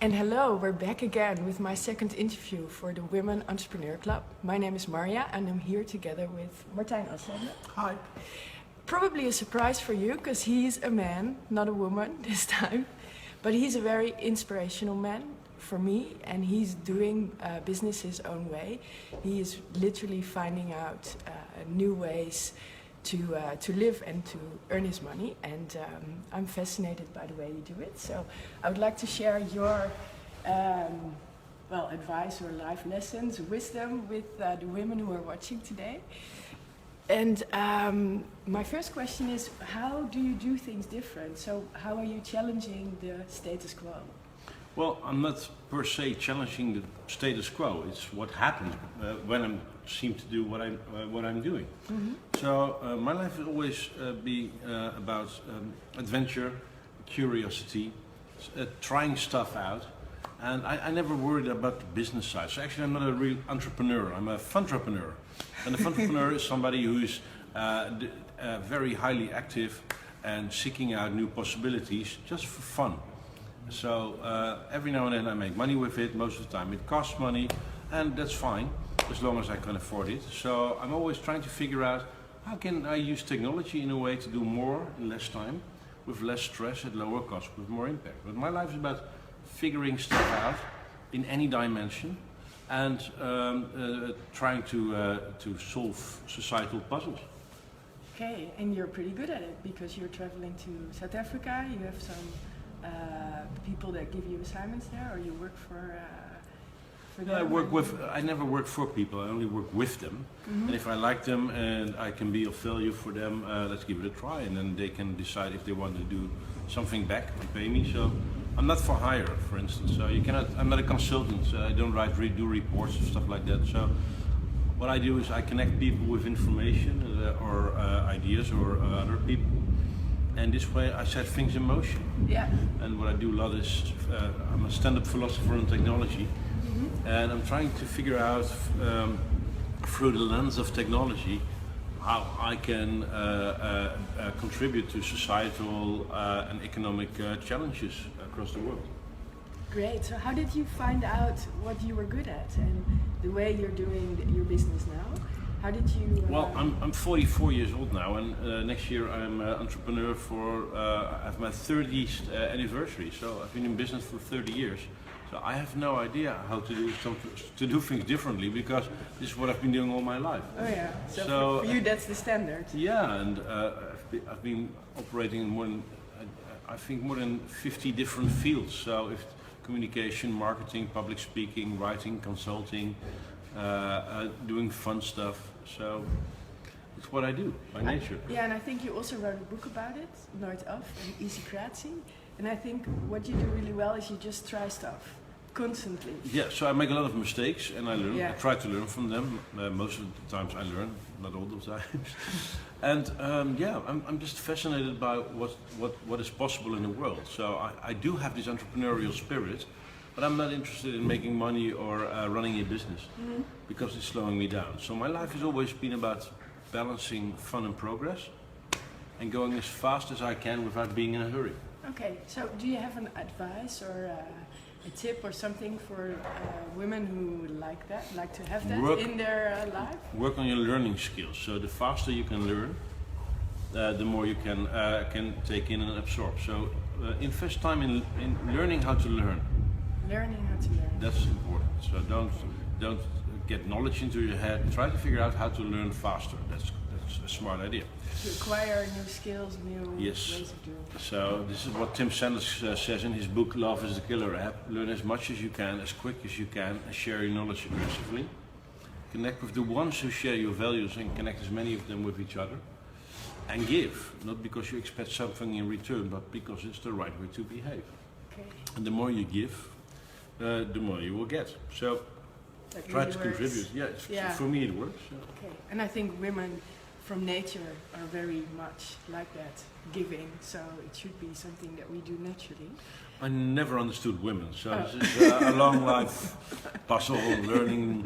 And hello, we're back again with my second interview for the Women Entrepreneur Club. My name is Marja and I'm here together with Martijn Aslander. Hi. Probably a surprise for you because he's a man, not a woman this time. But he's a very inspirational man for me, and he's doing business his own way. He is literally finding out new ways to live and to earn his money, and I'm fascinated by the way you do it. So I would like to share your advice or life lessons, wisdom with the women who are watching today. And my first question is, how do you do things different? So how are you challenging the status quo? Well, I'm not per se challenging the status quo. It's what happens when I seem to do what I'm doing. Mm-hmm. So my life will always be about adventure, curiosity, trying stuff out. And I never worried about the business side. So actually I'm not a real entrepreneur, I'm a funtrepreneur. And a funtrepreneur is somebody who is very highly active and seeking out new possibilities just for fun. So every now and then I make money with it. Most of the time it costs money, and that's fine as long as I can afford it. So I'm always trying to figure out how can I use technology in a way to do more in less time, with less stress, at lower cost, with more impact. But my life is about figuring stuff out in any dimension and trying to solve societal puzzles. Okay, and you're pretty good at it because you're traveling to South Africa. You have some people that give you assignments there, or you work for them? I never work for people, I only work with them. Mm-hmm. And if I like them and I can be of value for them, let's give it a try, and then they can decide if they want to do something back and pay me. So I'm not for hire, for instance, so I'm not a consultant, so I don't do reports and stuff like that. So what I do is I connect people with information or ideas or other people. And this way I set things in motion. Yeah. And what I do a lot is, I'm a stand-up philosopher on technology. Mm-hmm. And I'm trying to figure out, through the lens of technology, how I can contribute to societal and economic challenges across the world. Great. So how did you find out what you were good at and the way you're doing your business now? How did you... Well, I'm 44 years old now, and next year I'm an entrepreneur I have my 30th anniversary, so I've been in business for 30 years. So I have no idea how to do things differently, because this is what I've been doing all my life. Oh yeah, so for you that's the standard. Yeah, and I've been operating in more than 50 different fields. So if communication, marketing, public speaking, writing, consulting, doing fun stuff. So it's what I do by nature. Yeah, and I think you also wrote a book about it, Nooit Af, and Easy Creatie. And I think what you do really well is you just try stuff constantly. Yeah, so I make a lot of mistakes and I learn. Yeah. I try to learn from them. Most of the times I learn, not all the times. And I'm just fascinated by what is possible in the world. So I do have this entrepreneurial spirit, but I'm not interested in making money or running a business, mm-hmm. because it's slowing me down. So my life has always been about balancing fun and progress and going as fast as I can without being in a hurry. Okay, so do you have an advice or a tip or something for women who like to have that in their life? Work on your learning skills. So the faster you can learn, the more you can take in and absorb. So invest time in learning how to learn. Learning how to learn. That's important. So don't get knowledge into your head. Try to figure out how to learn faster. That's a smart idea. To acquire new skills, new ways of doing it. So this is what Tim Sanders says in his book Love is the Killer App. Learn as much as you can, as quick as you can, and share your knowledge aggressively. Connect with the ones who share your values and connect as many of them with each other. And give, not because you expect something in return, but because it's the right way to behave. Okay. And the more you give, the more you will get. So that try really to works. contribute. Yeah, for me it works. Yeah. Okay, and I think women from nature are very much like that, giving, so it should be something that we do naturally. I never understood women, so this is a long life puzzle, learning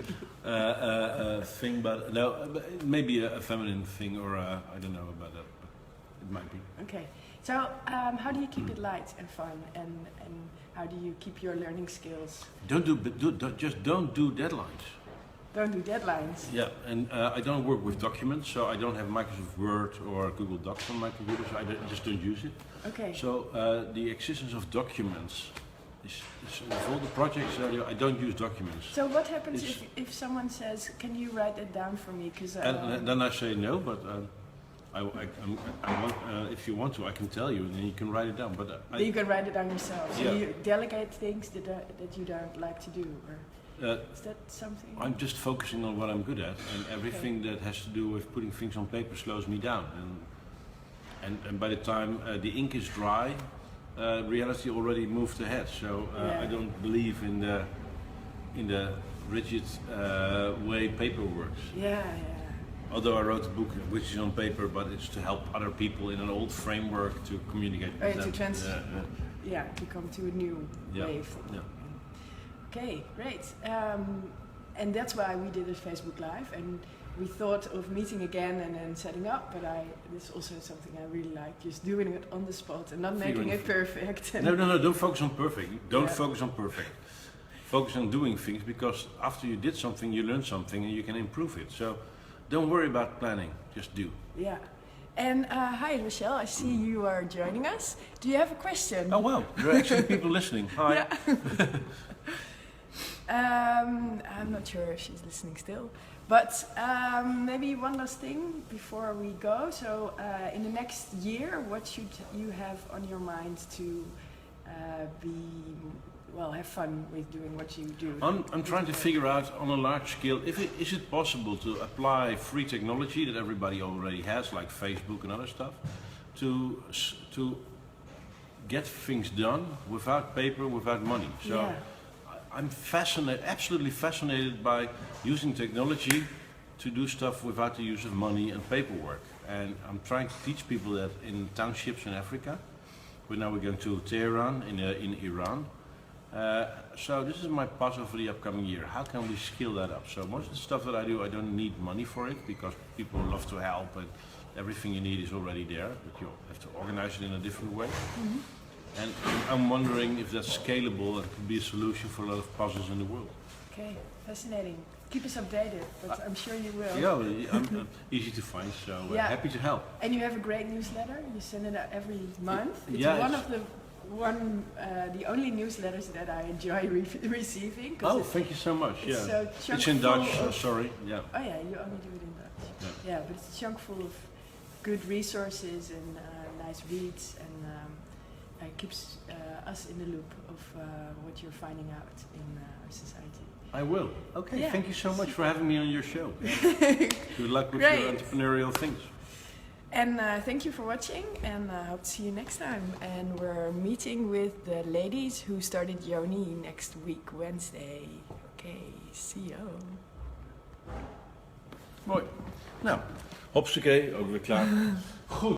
thing, but no, maybe a feminine thing, or I don't know about that, but it might be. Okay, so how do you keep it light and fun, and how how do you keep your learning skills? Just don't do deadlines. Don't do deadlines. Yeah, and I don't work with documents, so I don't have Microsoft Word or Google Docs on my computer, so just don't use it. Okay. So the existence of documents is with all the projects, I don't use documents. So what happens if someone says, "Can you write that down for me?" Because and then I say no, but I want, if you want to, I can tell you, and then you can write it down. But you can write it down yourself. So yeah. you delegate things that you don't like to do, or is that something? I'm just focusing on what I'm good at, and everything that has to do with putting things on paper slows me down. And by the time the ink is dry, reality already moved ahead. So I don't believe in the rigid way paper works. Yeah. Although I wrote a book which is on paper, but it's to help other people in an old framework to communicate with them. To come to a new way of thinking. Yeah. Okay, great. And that's why we did a Facebook Live, and we thought of meeting again and then setting up, but this is also something I really like, just doing it on the spot and not making it perfect. No, don't focus on perfect. Don't focus on perfect. Focus on doing things, because after you did something, you learned something and you can improve it. So don't worry about planning, just do. Yeah. And hi, Rochelle, I see you are joining us. Do you have a question? Oh, wow, there are actually people listening. Hi. Yeah. I'm not sure if she's listening still, but maybe one last thing before we go. So in the next year, what should you have on your mind to have fun with doing what you do? I'm trying to figure out on a large scale, is it possible to apply free technology that everybody already has, like Facebook and other stuff, to get things done without paper, without money. So I'm absolutely fascinated by using technology to do stuff without the use of money and paperwork. And I'm trying to teach people that in townships in Africa. Now we're going to Tehran in Iran. So this is my puzzle for the upcoming year. How can we scale that up? So most of the stuff that I do, I don't need money for it, because people love to help and everything you need is already there, but you have to organize it in a different way. Mm-hmm. And I'm wondering if that's scalable and could be a solution for a lot of puzzles in the world. Okay, fascinating. Keep us updated, but I'm sure you will. Yeah, I'm easy to find, so happy to help. And you have a great newsletter. You send it out every month. It's the only newsletters that I enjoy receiving. Oh, thank you so much. It's it's in Dutch. Sorry. Yeah. Oh yeah, you only do it in Dutch. Yeah, but it's a chunk full of good resources and nice reads, and keeps us in the loop of what you're finding out in our society. I will. Okay, thank you so much for having me on your show. Good luck with your entrepreneurial things. And thank you for watching, and I hope to see you next time. And we're meeting with the ladies who started Yoni next week, Wednesday. Okay, see you. Mooi. Nou, hopsakee, ook weer klaar. Goed.